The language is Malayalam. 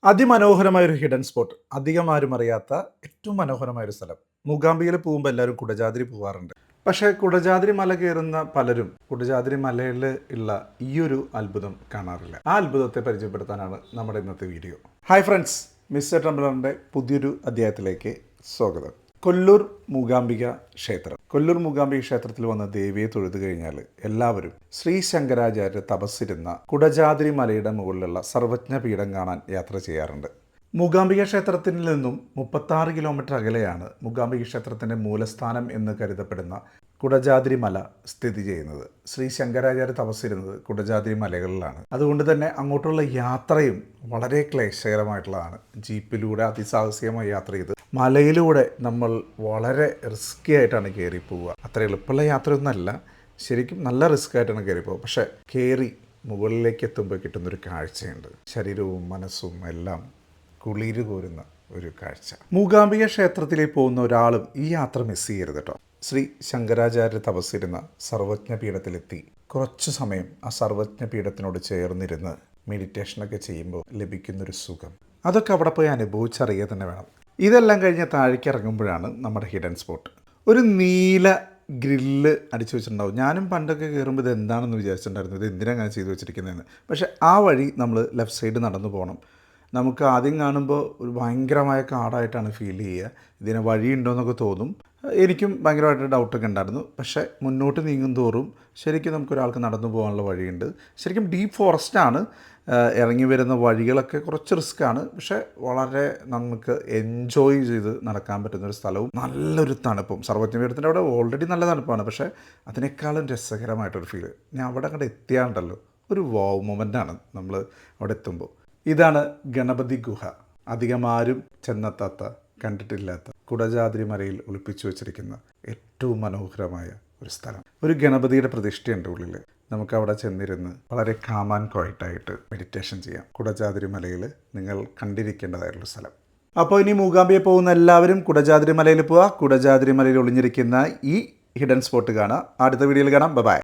അതിമനോഹരമായ ഒരു ഹിഡൻ സ്പോട്ട്. അധികം ആരും അറിയാത്ത ഏറ്റവും മനോഹരമായ ഒരു സ്ഥലം. മൂകാംബികയിൽ പോകുമ്പോൾ എല്ലാവരും കുടജാദ്രി പോകാറുണ്ട്. പക്ഷേ കുടജാദ്രി മല കയറുന്ന പലരും കുടജാദ്രി മലയിൽ ഉള്ള ഈ ഒരു അത്ഭുതം കാണാറില്ല. ആ അത്ഭുതത്തെ പരിചയപ്പെടുത്താനാണ് നമ്മുടെ ഇന്നത്തെ വീഡിയോ. ഹായ് ഫ്രണ്ട്സ്, മിസ്റ്റർ ട്രംബ്ലറിൻ്റെ പുതിയൊരു അധ്യായത്തിലേക്ക് സ്വാഗതം. കൊല്ലൂർ മൂകാംബിക ക്ഷേത്രം. കൊല്ലൂർ മൂകാംബിക ക്ഷേത്രത്തിൽ വന്ന ദേവിയെ തൊഴുതു കഴിഞ്ഞാൽ എല്ലാവരും ശ്രീ ശങ്കരാചാര്യ തപസ്സിരുന്ന കുടജാദ്രി മലയുടെ മുകളിലുള്ള സർവജ്ഞ പീഠം കാണാൻ യാത്ര ചെയ്യാറുണ്ട്. മൂകാംബിക ക്ഷേത്രത്തിൽ നിന്നും 36 കിലോമീറ്റർ അകലെയാണ് മൂകാംബിക ക്ഷേത്രത്തിൻ്റെ മൂലസ്ഥാനം എന്ന് കരുതപ്പെടുന്ന കുടജാദ്രി മല സ്ഥിതി ചെയ്യുന്നത്. ശ്രീ ശങ്കരാചാര്യ തപസ്സിരുന്നത് കുടജാദ്രി മലകളിലാണ്. അതുകൊണ്ട് തന്നെ അങ്ങോട്ടുള്ള യാത്രയും വളരെ ക്ലേശകരമായിട്ടുള്ളതാണ്. ജീപ്പിലൂടെ അതിസാഹസികമായി യാത്ര ചെയ്ത് മലയിലൂടെ നമ്മൾ വളരെ റിസ്ക്കി ആയിട്ടാണ് കയറി പോവുക. അത്ര എളുപ്പമുള്ള യാത്രയൊന്നുമല്ല, ശരിക്കും നല്ല റിസ്ക് ആയിട്ടാണ് കയറി പോവുക. പക്ഷേ കയറി മുകളിലേക്ക് എത്തുമ്പോൾ കിട്ടുന്നൊരു കാഴ്ചയുണ്ട്. ശരീരവും മനസ്സും എല്ലാം കുളിര് കോരുന്ന ഒരു കാഴ്ച. മൂകാംബിക ക്ഷേത്രത്തിലേക്ക് പോകുന്ന ഒരാളും ഈ യാത്ര മിസ് ചെയ്യരുത് കേട്ടോ. ശ്രീ ശങ്കരാചാര്യ തപസ്സിരുന്ന സർവജ്ഞ പീഠത്തിലെത്തി കുറച്ചു സമയം ആ സർവജ്ഞ പീഠത്തിനോട് ചേർന്നിരുന്ന് മെഡിറ്റേഷനൊക്കെ ചെയ്യുമ്പോൾ ലഭിക്കുന്നൊരു സുഖം, അതൊക്കെ അവിടെ പോയി അനുഭവിച്ചറിയുക തന്നെ വേണം. ഇതെല്ലാം കഴിഞ്ഞ് താഴേക്ക് ഇറങ്ങുമ്പോഴാണ് നമ്മുടെ ഹിഡൻ സ്പോട്ട്. ഒരു നീല ഗ്രില്ല് അടിച്ചു വെച്ചിട്ടുണ്ടാവും. ഞാനും പണ്ടൊക്കെ കയറുമ്പോൾ ഇത് എന്താണെന്ന് വിചാരിച്ചിട്ടുണ്ടായിരുന്നു, ഇത് എന്തിനാണ് അങ്ങനെ ചെയ്തു വെച്ചിരിക്കുന്നതെന്ന്. പക്ഷേ ആ വഴി നമ്മൾ ലെഫ്റ്റ് സൈഡ് നടന്നു പോകണം. നമുക്ക് ആദ്യം കാണുമ്പോൾ ഒരു ഭയങ്കരമായ കാടായിട്ടാണ് ഫീൽ ചെയ്യുക. ഇതിന് വഴിയുണ്ടോയെന്നൊക്കെ തോന്നും. എനിക്കും ഭയങ്കരമായിട്ട് ഡൗട്ടൊക്കെ ഉണ്ടായിരുന്നു. പക്ഷേ മുന്നോട്ട് നീങ്ങും തോറും ശരിക്കും നമുക്കൊരാൾക്ക് നടന്നു പോകാനുള്ള വഴിയുണ്ട്. ശരിക്കും ഡീപ്പ് ഫോറസ്റ്റാണ്. ഇറങ്ങി വരുന്ന വഴികളൊക്കെ കുറച്ച് റിസ്ക്കാണ്, പക്ഷേ വളരെ നമുക്ക് എൻജോയ് ചെയ്ത് നടക്കാൻ പറ്റുന്നൊരു സ്ഥലവും നല്ലൊരു തണുപ്പും. സർവജ്ഞപീഠത്തിൻ്റെ അവിടെ ഓൾറെഡി നല്ല തണുപ്പാണ്, പക്ഷേ അതിനേക്കാളും രസകരമായിട്ടൊരു ഫീൽ. ഞാൻ അവിടെ അങ്ങോട്ട് എത്തിയാണ്ടല്ലോ ഒരു വാവ് മൊമെൻ്റാണ് നമ്മൾ അവിടെ എത്തുമ്പോൾ. ഇതാണ് ഗണപതി ഗുഹ. അധികം ആരും ചെന്നെത്താത്ത, കണ്ടിട്ടില്ലാത്ത കുടജാദ്രി മലയിൽ ഒളിപ്പിച്ചു വെച്ചിരിക്കുന്ന ഏറ്റവും മനോഹരമായ ഒരു സ്ഥലം. ഒരു ഗണപതിയുടെ പ്രതിഷ്ഠയുണ്ട് ഉള്ളിൽ. നമുക്ക് അവിടെ ചെന്നിരുന്ന് വളരെ കാം ആൻഡ് ക്വയറ്റായിട്ട് മെഡിറ്റേഷൻ ചെയ്യാം. കുടജാദ്രി മലയിൽ നിങ്ങൾ കണ്ടിരിക്കേണ്ടതായിട്ടുള്ള സ്ഥലം. അപ്പോൾ ഇനി മൂകാംബിയെ പോകുന്ന എല്ലാവരും കുടജാദ്രി മലയിൽ പോവുക. കുടജാദ്രി മലയിൽ ഒളിഞ്ഞിരിക്കുന്ന ഈ ഹിഡൻ സ്പോട്ട് കാണുക. അടുത്ത വീഡിയോയിൽ കാണാം. ബൈ.